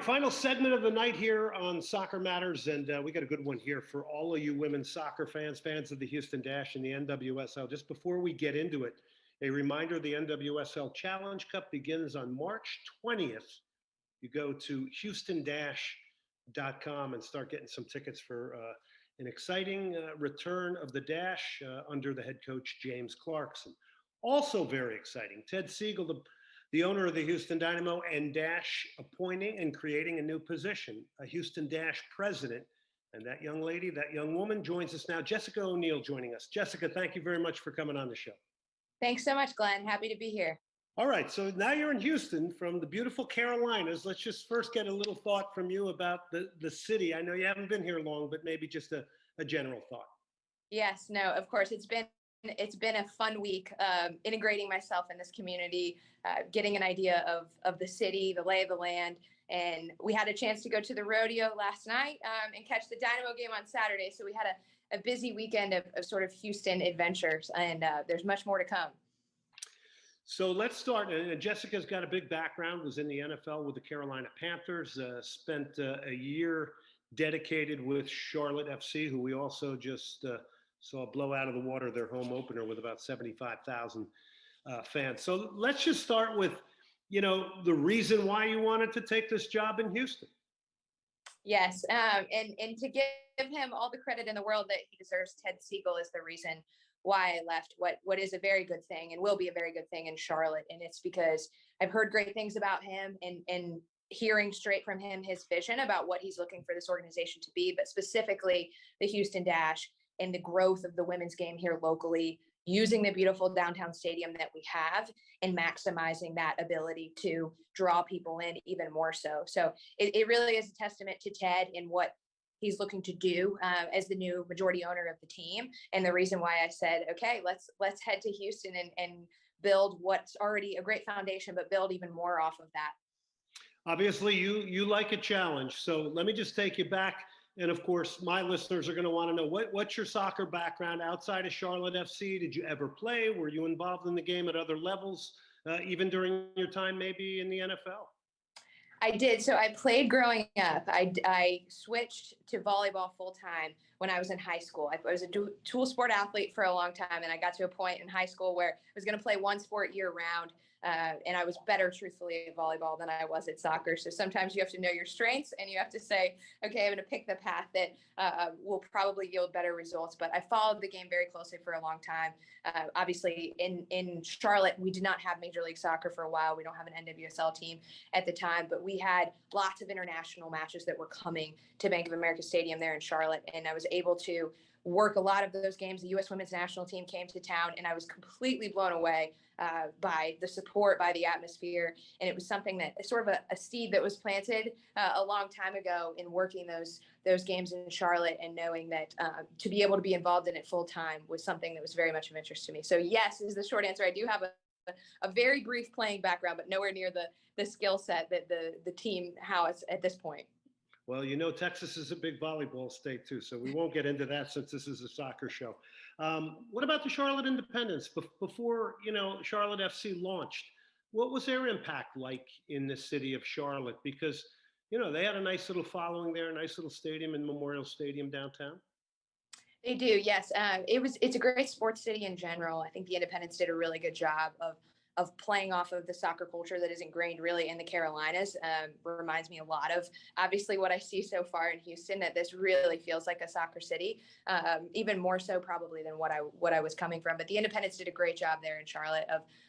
Final segment of the night here on Soccer Matters, and we got a good one here for all of you women's soccer fans, fans of the Houston Dash and the NWSL. Just before we get into it, a reminder, the NWSL Challenge Cup begins on March 20th. You go to houstondash.com and start getting some tickets for an exciting return of the Dash under the head coach, James Clarkson. Also very exciting, Ted Siegel, the owner of the Houston Dynamo and Dash, appointing and creating a new position, a Houston Dash president. And that young lady, that young woman joins us now, Jessica O'Neill joining us. Jessica, thank you very much for coming on the show. Thanks so much, Glenn. Happy to be here. All right, so now you're in Houston from the beautiful Carolinas. Let's just first get a little thought from you about the city. I know you haven't been here long, but maybe just a general thought. Yes, no, of course. It's been a fun week integrating myself in this community, getting an idea of the city, the lay of the land. And we had a chance to go to the rodeo last night and catch the Dynamo game on Saturday. So we had a busy weekend of sort of Houston adventures, and there's much more to come. So let's start. Jessica's got a big background, was in the NFL with the Carolina Panthers, spent a year dedicated with Charlotte FC, who we also just saw blow out of the water their home opener with about 75,000 fans. So let's just start with, the reason why you wanted to take this job in Houston. Yes, and to give him all the credit in the world that he deserves, Ted Siegel is the reason why I left what is a very good thing and will be a very good thing in Charlotte. And it's because I've heard great things about him and hearing straight from him his vision about what he's looking for this organization to be, but specifically the Houston Dash and the growth of the women's game here locally, using the beautiful downtown stadium that we have and maximizing that ability to draw people in even more so. So it really is a testament to Ted and what he's looking to do as the new majority owner of the team. And the reason why I said, okay, let's head to Houston and build what's already a great foundation, but build even more off of that. Obviously, you like a challenge. So let me just take you back. And of course, my listeners are going to want to know what's your soccer background outside of Charlotte FC? Did you ever play? Were you involved in the game at other levels, even during your time maybe in the NFL? I did. So I played growing up. I switched to volleyball full time when I was in high school. I was a dual sport athlete for a long time, and I got to a point in high school where I was going to play one sport year round. And I was better, truthfully, at volleyball than I was at soccer. So sometimes you have to know your strengths and you have to say, okay, I'm going to pick the path that will probably yield better results. But I followed the game very closely for a long time. Obviously, in Charlotte, we did not have Major League Soccer for a while. We don't have an NWSL team at the time, but we had lots of international matches that were coming to Bank of America Stadium there in Charlotte. And I was able to work a lot of those games. The U.S. women's national team came to town, and I was completely blown away by the support, by the atmosphere. And it was something that sort of a seed that was planted a long time ago in working those games in Charlotte and knowing that to be able to be involved in it full time was something that was very much of interest to me. So yes, is the short answer. I do have a very brief playing background, but nowhere near the skill set that the team has at this point. Well, Texas is a big volleyball state too, so we won't get into that since this is a soccer show. What about the Charlotte Independence? Before, Charlotte FC launched, what was their impact like in the city of Charlotte? Because, they had a nice little following there, a nice little stadium in Memorial Stadium downtown. They do, yes. It's a great sports city in general. I think the Independence did a really good job of playing off of the soccer culture that is ingrained really in the Carolinas. Reminds me a lot of obviously what I see so far in Houston, that this really feels like a soccer city, even more so probably than what I was coming from. But the Independents did a great job there in Charlotte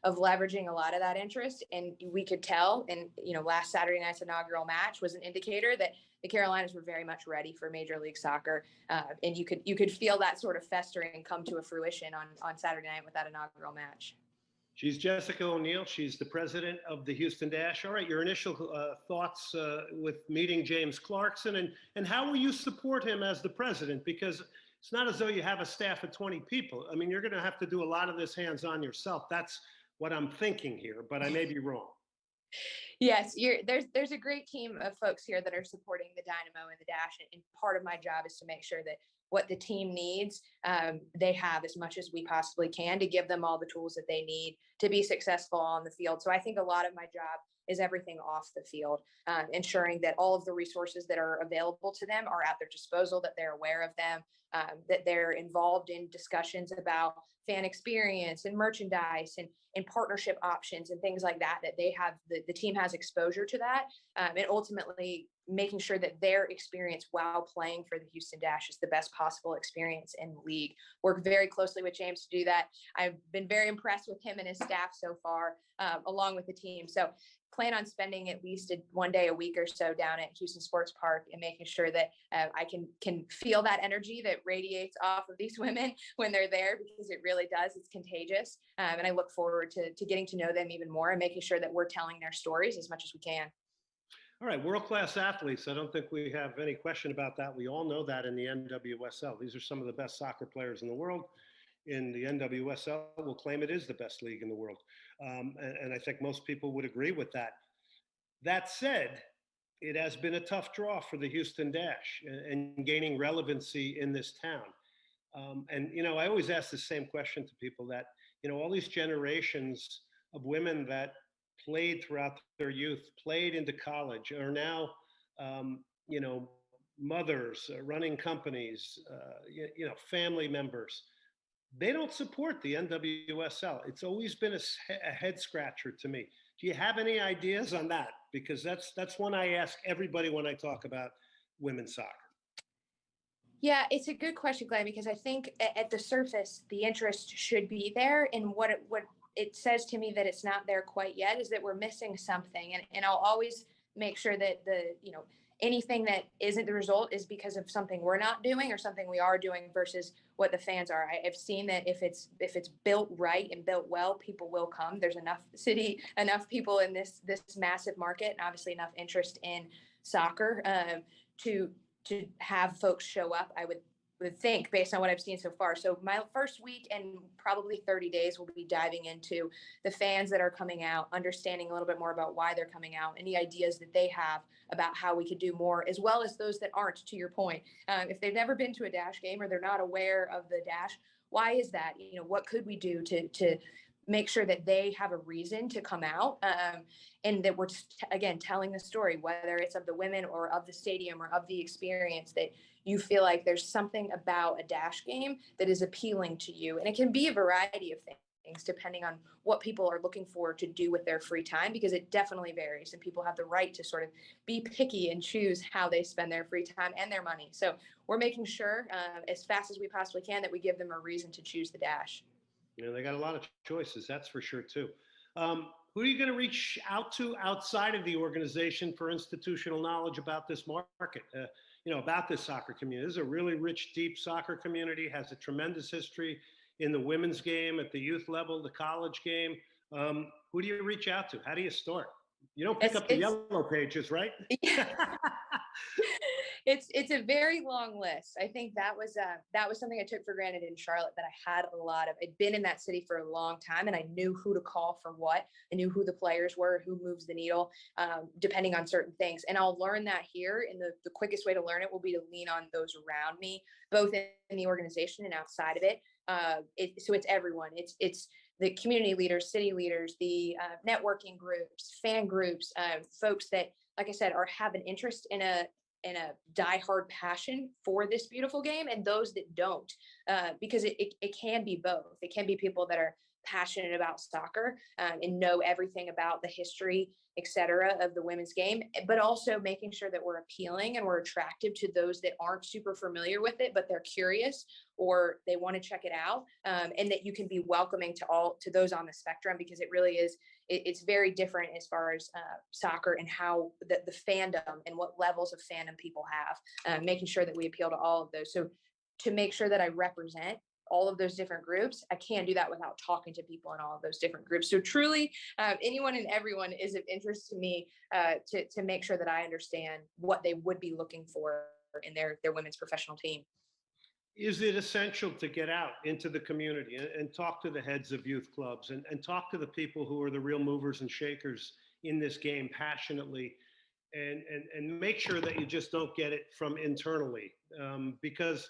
of leveraging a lot of that interest. And we could tell, and last Saturday night's inaugural match was an indicator that the Carolinas were very much ready for Major League Soccer. And you could feel that sort of festering come to a fruition on Saturday night with that inaugural match. She's Jessica O'Neill. She's the president of the Houston Dash. All right, your initial thoughts with meeting James Clarkson, and how will you support him as the president? Because it's not as though you have a staff of 20 people. I mean, you're going to have to do a lot of this hands-on yourself. That's what I'm thinking here, but I may be wrong. Yes, there's a great team of folks here that are supporting the Dynamo and the Dash, and part of my job is to make sure that what the team needs, they have as much as we possibly can to give them all the tools that they need to be successful on the field. So I think a lot of my job is everything off the field, ensuring that all of the resources that are available to them are at their disposal, that they're aware of them, that they're involved in discussions about fan experience and merchandise and partnership options and things like that, that they have, the team has exposure to that, and ultimately making sure that their experience while playing for the Houston Dash is the best possible experience in the league. Work very closely with James to do that. I've been very impressed with him and his staff so far, along with the team. So plan on spending at least one day a week or so down at Houston Sports Park and making sure that I can feel that energy that radiates off of these women when they're there, because it really does. It's contagious. And I look forward to getting to know them even more and making sure that we're telling their stories as much as we can. All right, world-class athletes. I don't think we have any question about that. We all know that in the NWSL. These are some of the best soccer players in the world. In the NWSL, will claim it is the best league in the world. And I think most people would agree with that. That said, it has been a tough draw for the Houston Dash and gaining relevancy in this town. And, I always ask the same question to people that, all these generations of women that played throughout their youth, played into college, are now, mothers, running companies, family members. They don't support the NWSL. It's always been a head scratcher to me. Do you have any ideas on that? Because that's one I ask everybody when I talk about women's soccer. Yeah, it's a good question, Glenn, because I think at the surface, the interest should be there. And what it says to me that it's not there quite yet is that we're missing something. And I'll always make sure that anything that isn't the result is because of something we're not doing or something we are doing versus what the fans are. I've seen that if it's built right and built well, people will come. There's enough people in this massive market, and obviously enough interest in soccer to have folks show up, I would think, based on what I've seen so far. So my first week and probably 30 days will be diving into the fans that are coming out, understanding a little bit more about why they're coming out, any ideas that they have about how we could do more, as well as those that aren't, to your point. If they've never been to a Dash game or they're not aware of the Dash, why is that? What could we do to make sure that they have a reason to come out, and that we're again telling the story, whether it's of the women or of the stadium or of the experience, that you feel like there's something about a Dash game that is appealing to you. And it can be a variety of things depending on what people are looking for to do with their free time, because it definitely varies and people have the right to sort of be picky and choose how they spend their free time and their money. So we're making sure as fast as we possibly can that we give them a reason to choose the Dash. They got a lot of choices, that's for sure, too. Who are you going to reach out to outside of the organization for institutional knowledge about this market, about this soccer community? This is a really rich, deep soccer community, has a tremendous history in the women's game, at the youth level, the college game. Who do you reach out to? How do you start? You don't pick up the yellow pages, right? It's a very long list. I think that was something I took for granted in Charlotte, that I had a lot of. I'd been in that city for a long time, and I knew who to call for what. I knew who the players were, who moves the needle, depending on certain things. And I'll learn that here. And the quickest way to learn it will be to lean on those around me, both in the organization and outside of it. So it's everyone. It's the community leaders, city leaders, the networking groups, fan groups, folks that, like I said, have an interest in a diehard passion for this beautiful game, and those that don't, because it can be both. It can be people that are passionate about soccer and know everything about the history, et cetera, of the women's game, but also making sure that we're appealing and we're attractive to those that aren't super familiar with it, but they're curious or they want to check it out, and that you can be welcoming to those on the spectrum, because it really is. It's very different as far as soccer and how the fandom and what levels of fandom people have, making sure that we appeal to all of those. So to make sure that I represent all of those different groups, I can't do that without talking to people in all of those different groups. So truly, anyone and everyone is of interest to me, to make sure that I understand what they would be looking for in their women's professional team. Is it essential to get out into the community and talk to the heads of youth clubs and talk to the people who are the real movers and shakers in this game passionately, and make sure that you just don't get it from internally, because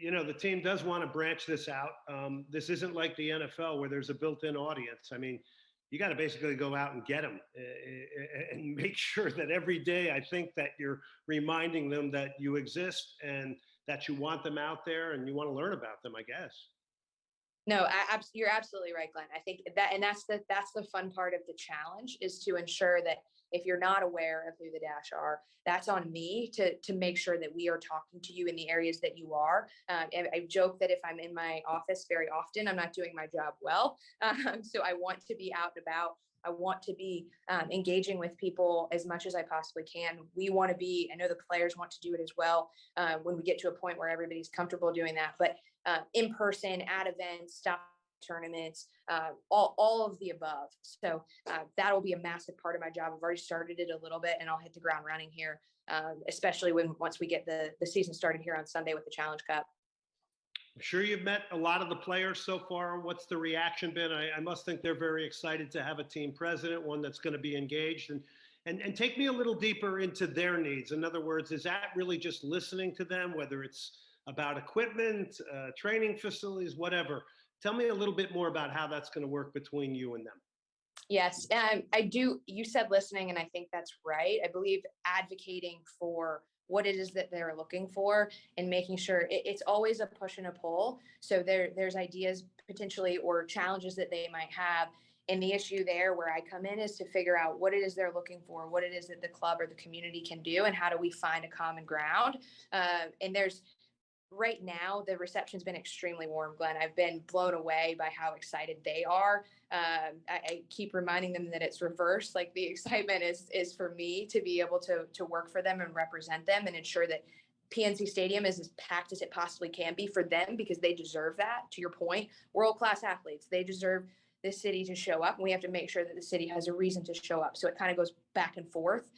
the team does want to branch this out. This isn't like the NFL where there's a built-in audience. I mean, you got to basically go out and get them and make sure that every day, I think that you're reminding them that you exist and that you want them out there and you want to learn about them, I guess. No, you're absolutely right, Glenn. I think that, and that's the fun part of the challenge, is to ensure that if you're not aware of who the Dash are, that's on me to make sure that we are talking to you in the areas that you are. And I joke that if I'm in my office very often, I'm not doing my job well. So I want to be out and about. I want to be engaging with people as much as I possibly can. We want to be, I know the players want to do it as well, when we get to a point where everybody's comfortable doing that. But in person, at events, stop tournaments, all of the above. So that'll be a massive part of my job. I've already started it a little bit, and I'll hit the ground running here, especially once we get the season started here on Sunday with the Challenge Cup. I'm sure you've met a lot of the players so far. What's the reaction been? I must think they're very excited to have a team president, one that's going to be engaged. And take me a little deeper into their needs. In other words, is that really just listening to them, whether it's about equipment, training facilities, whatever? Tell me a little bit more about how that's going to work between you and them. Yes, I do. You said listening, and I think that's right. I believe advocating for what it is that they're looking for and making sure it's always a push and a pull. So there's ideas potentially or challenges that they might have. And the issue there where I come in is to figure out what it is they're looking for, what it is that the club or the community can do, and how do we find a common ground. And there's right now, the reception's been extremely warm, Glenn. I've been blown away by how excited they are. I keep reminding them that it's reversed. Like, the excitement is for me to be able to work for them and represent them and ensure that PNC Stadium is as packed as it possibly can be for them, because they deserve that. To your point, world-class athletes, they deserve the city to show up, and we have to make sure that the city has a reason to show up. So it kind of goes back and forth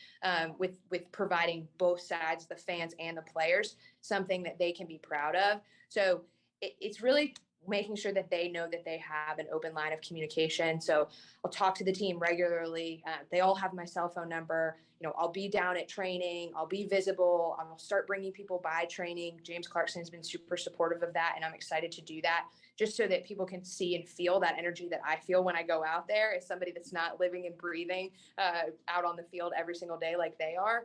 with providing both sides, the fans and the players, something that they can be proud of. So it's really making sure that they know that they have an open line of communication. So I'll talk to the team regularly. They all have my cell phone number. You know, I'll be down at training. I'll be visible. I'll start bringing people by training. James Clarkson has been super supportive of that, and I'm excited to do that, just so that people can see and feel that energy that I feel when I go out there as somebody that's not living and breathing out on the field every single day like they are,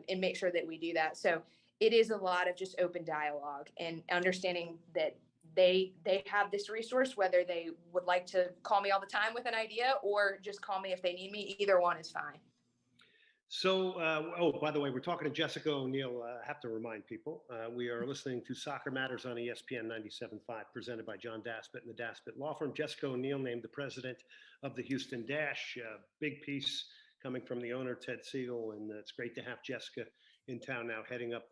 and make sure that we do that. So it is a lot of just open dialogue and understanding that they have this resource, whether they would like to call me all the time with an idea or just call me if they need me. Either one is fine. So, by the way, we're talking to Jessica O'Neill. I have to remind people, we are listening to Soccer Matters on ESPN 97.5, presented by John Daspit and the Daspit Law Firm. Jessica O'Neill named the president of the Houston Dash. Big piece coming from the owner, Ted Siegel, and it's great to have Jessica in town now heading up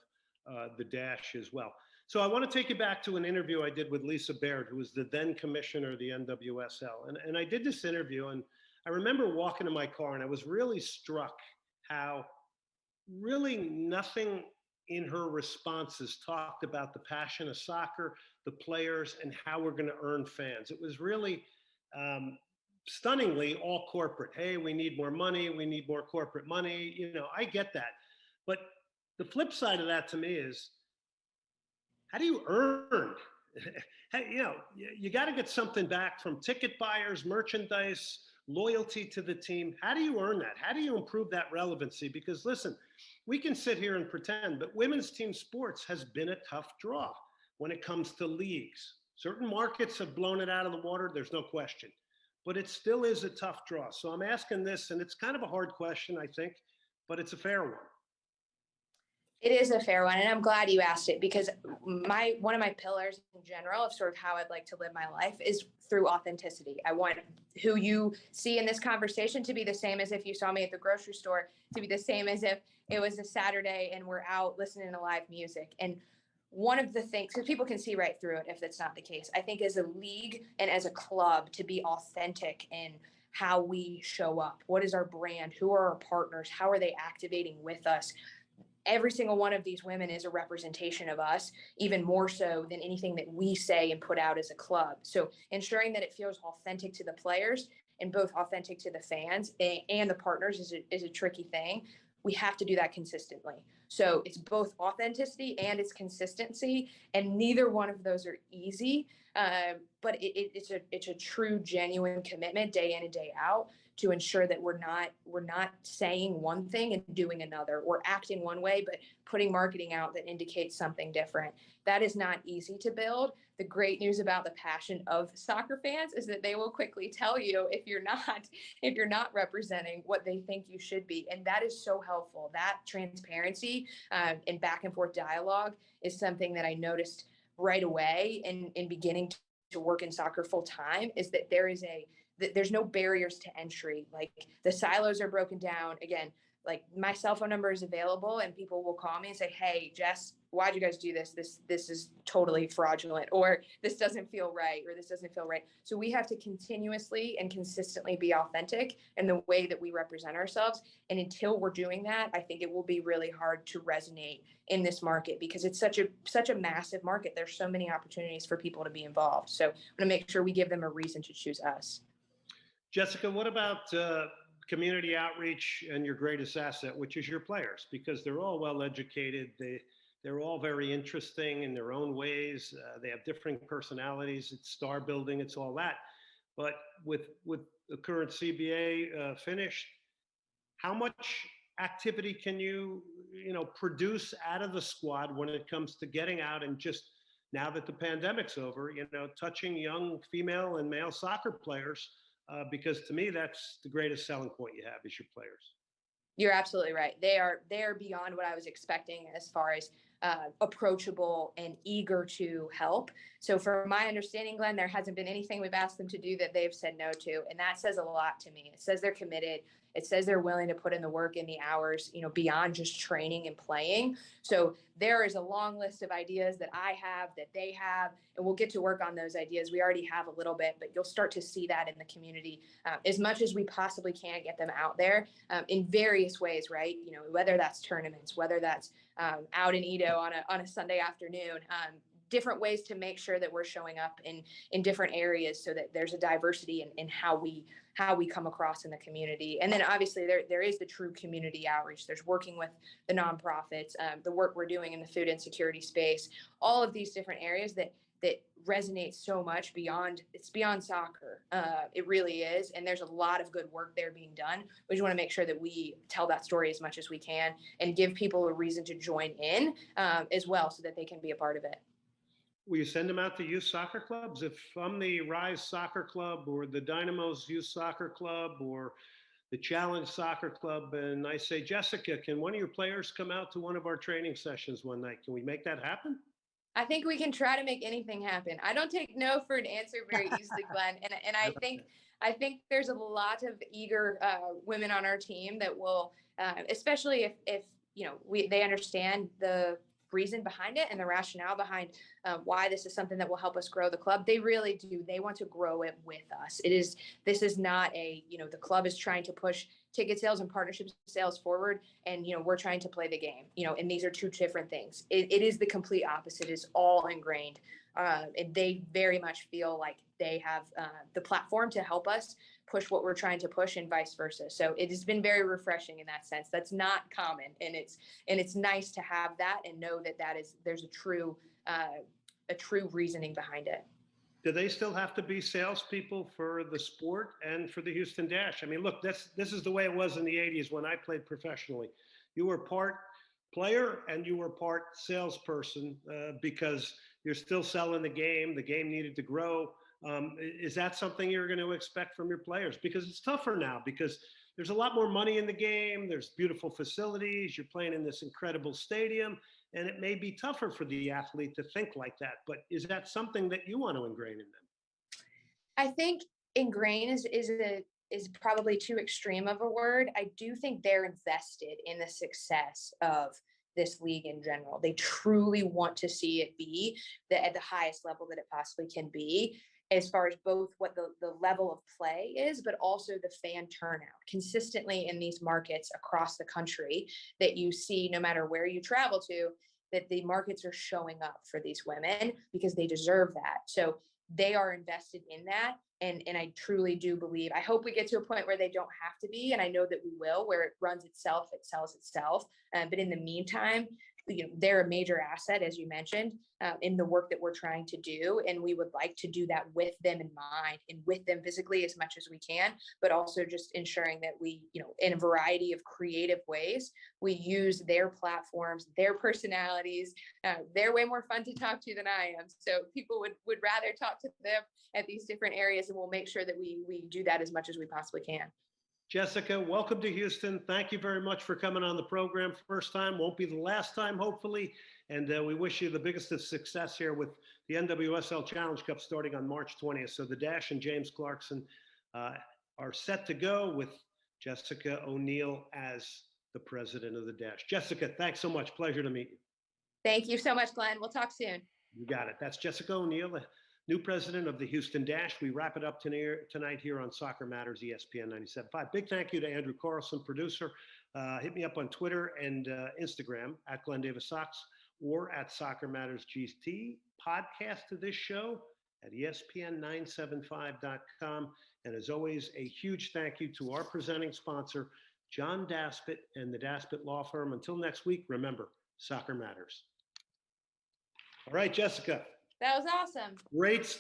the Dash as well. So I want to take you back to an interview I did with Lisa Baird, who was the then commissioner of the NWSL. And I did this interview, and I remember walking to my car, and I was really struck how really nothing in her responses talked about the passion of soccer, the players, and how we're going to earn fans. It was really stunningly all corporate. Hey, we need more money. We need more corporate money. You know, I get that. But the flip side of that to me is, how do you earn? You know, you got to get something back from ticket buyers, merchandise, loyalty to the team. How do you earn that? How do you improve that relevancy? Because listen, we can sit here and pretend, but women's team sports has been a tough draw when it comes to leagues. Certain markets have blown it out of the water, there's no question, but it still is a tough draw. So I'm asking this, and it's kind of a hard question, I think, but it's a fair one. It is a fair one, and I'm glad you asked it, because one of my pillars in general of sort of how I'd like to live my life is through authenticity. I want who you see in this conversation to be the same as if you saw me at the grocery store, to be the same as if it was a Saturday and we're out listening to live music. And one of the things, because people can see right through it if that's not the case, I think as a league and as a club, to be authentic in how we show up. What is our brand? Who are our partners? How are they activating with us? Every single one of these women is a representation of us, even more so than anything that we say and put out as a club. So ensuring that it feels authentic to the players and both authentic to the fans and the partners is a tricky thing. we have to do that consistently. So it's both authenticity and it's consistency, and neither one of those are easy. But it's a true, genuine commitment day in and day out to ensure that we're not saying one thing and doing another, or acting one way but putting marketing out that indicates something different. That is not easy to build. The great news about the passion of soccer fans is that they will quickly tell you if you're not representing what they think you should be, and that is so helpful. That transparency and back and forth dialogue is something that I noticed right away in beginning to work in soccer full time, is that there's no barriers to entry. Like, the silos are broken down. Again, like, my cell phone number is available and people will call me and say, "Hey, Jess, why'd you guys do this? This is totally fraudulent," or "This doesn't feel right," or "This doesn't feel right." So we have to continuously and consistently be authentic in the way that we represent ourselves. And until we're doing that, I think it will be really hard to resonate in this market, because it's such a massive market. There's so many opportunities for people to be involved. So I'm going to make sure we give them a reason to choose us. Jessica, what about community outreach and your greatest asset, which is your players? Because they're all well educated. They're all very interesting in their own ways. They have different personalities. It's star building. It's all that. But with the current CBA finished, how much activity can you produce out of the squad when it comes to getting out and just, now that the pandemic's over, touching young female and male soccer players? Because to me, that's the greatest selling point you have, is your players. You're absolutely right. They are beyond what I was expecting as far as approachable and eager to help. So from my understanding, Glenn, there hasn't been anything we've asked them to do that they've said no to. And that says a lot to me. It says they're committed. It says they're willing to put in the work and the hours, beyond just training and playing. So there is a long list of ideas that I have, that they have, and we'll get to work on those ideas. We already have a little bit, but you'll start to see that in the community as much as we possibly can, get them out there in various ways, right? Whether that's tournaments, whether that's out in Edo on a Sunday afternoon, different ways to make sure that we're showing up in different areas, so that there's a diversity in how we come across in the community. And then obviously there is the true community outreach. There's working with the nonprofits, the work we're doing in the food insecurity space, all of these different areas that resonates so much beyond soccer. It really is. And there's a lot of good work there being done. We just want to make sure that we tell that story as much as we can and give people a reason to join in as well, so that they can be a part of it. Will you send them out to youth soccer clubs? If I'm the Rise Soccer Club or the Dynamo's Youth Soccer Club or the Challenge Soccer Club, and I say, "Jessica, can one of your players come out to one of our training sessions one night?" Can we make that happen? I think we can try to make anything happen. I don't take no for an answer very easily, Glenn. And I think there's a lot of eager women on our team that will, especially if they understand the reason behind it and the rationale behind why this is something that will help us grow the club. They really do. They want to grow it with us. This is not the club is trying to push ticket sales and partnership sales forward, and we're trying to play the game, and these are two different things. It is the complete opposite. It is all ingrained, and they very much feel like they have the platform to help us push what we're trying to push, and vice versa. So it has been very refreshing in that sense. That's not common, and it's nice to have that and know that there's a true reasoning behind it. Do they still have to be salespeople for the sport and for the Houston Dash? I mean, look, this is the way it was in the 80s when I played professionally. You were part player and you were part salesperson because you're still selling the game. The game needed to grow. Is that something you're going to expect from your players? Because it's tougher now, because there's a lot more money in the game. There's beautiful facilities. You're playing in this incredible stadium. And it may be tougher for the athlete to think like that. But is that something that you want to ingrain in them? I think ingrain is probably too extreme of a word. I do think they're invested in the success of this league in general. They truly want to see it be at the highest level that it possibly can be, as far as both what the level of play is, but also the fan turnout consistently in these markets across the country, that you see no matter where you travel to, that the markets are showing up for these women because they deserve that. So they are invested in that. And I truly do believe, I hope we get to a point where they don't have to be. And I know that we will, where it runs itself, it sells itself. But in the meantime, they're a major asset, as you mentioned, in the work that we're trying to do. And we would like to do that with them in mind and with them physically as much as we can, but also just ensuring that we, in a variety of creative ways, we use their platforms, their personalities. They're way more fun to talk to than I am. So people would rather talk to them at these different areas, and we'll make sure that we do that as much as we possibly can. Jessica, welcome to Houston. Thank you very much for coming on the program. First time, won't be the last time, hopefully. And we wish you the biggest of success here with the NWSL Challenge Cup starting on March 20th. So the Dash and James Clarkson are set to go with Jessica O'Neill as the president of the Dash. Jessica, thanks so much. Pleasure to meet you. Thank you so much, Glenn. We'll talk soon. You got it. That's Jessica O'Neill, the new president of the Houston Dash. We wrap it up tonight here on Soccer Matters, ESPN 97.5. Big thank you to Andrew Carlson, producer. Hit me up on Twitter and Instagram at Glenn Davis Sox or at Soccer Matters GT. Podcast to this show at ESPN975.com. And as always, a huge thank you to our presenting sponsor, John Daspit and the Daspit Law Firm. Until next week, remember, Soccer Matters. All right, Jessica. That was awesome. Great stuff.